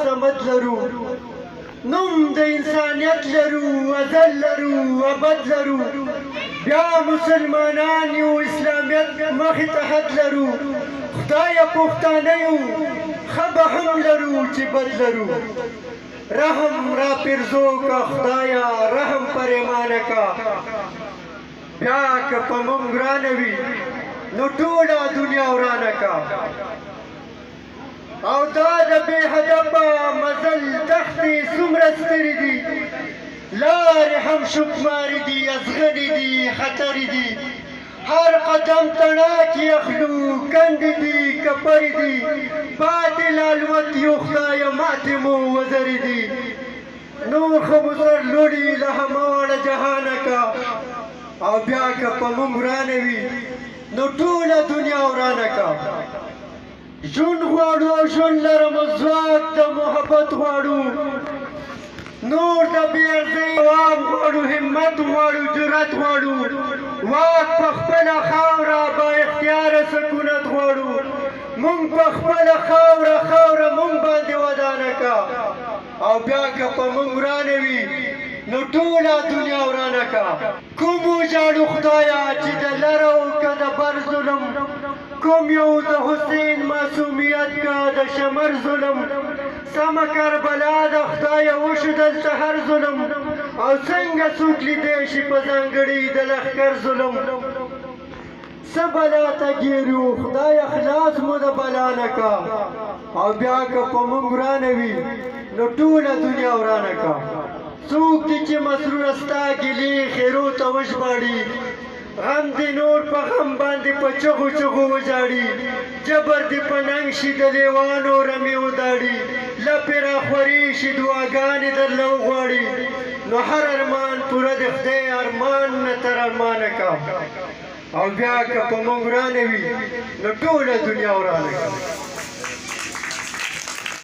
صمد لرو نوم د انسانیت لرو ازل لرو ابد لرو بیا مسلمانان یو اسلامیت مخې ته حد لرو خدایه پښتانه یو ښه به هم لرو چې بد لرو رحم را پرزو کا خدایا رحم پر ایمانه کا بیا که په موږ ګرانه وي نو ټوله دنیا ورانه کا او دا د بې هدفه مزل دښتې څومره سترې دي لارې هم شکمارې دي ازغنې دي خطرې دي هر قدم تڼاکې اخلو کندې دي کپرې دي پاتې لالوت یو خدایه ماتې مو وزرې دي نور ښه مزر لوړي له همواړه جهانه کا او بیا که په موږ ورانه وي نو ټوله دنیا ورانه کا ژوند غواړو او ژوند لرم ځواک د محبت غواړو نور د بې ارزۍ دوام غواړو همت غواړو جرأت غواړو واک په خپله خاوره با اختیاره سکونت غواړو موږ په خپله خاوره موږ باندې ودانه کا او بیا که په موږ ورانه وي نو ټوله دنیا ورانه کا کوم وژاړو خدایه چې د لر او که د بر ظلم کوم یو د حسین معصومیت کا د شمر ظلم سمه کربلا د خدایه وشو دلته هر ظلم او څنګه څوک لیدی شي په ځانګړي د لښکر ظلم څه بلا ته ګیرو خدایه خلاص مو د بلا نه کا او بیا که په موږ ورانه وي نو ټوله دنیا ورانه کا څوک دي چې مسرور ستا ګیلې خیرو ته وژباړي غم دې نور په غم باندې په چغو چغو وژاړي جبر دې په ننګ شي د لیوانو رمې وداړي لپې راخورې شي دعاګانې درله وغواړي نو هر ارمان پوره د خدای ارمان نه تر ارمانه کا او بیا که په موږ ورانه وي نو ټوله دنیا ورانه کا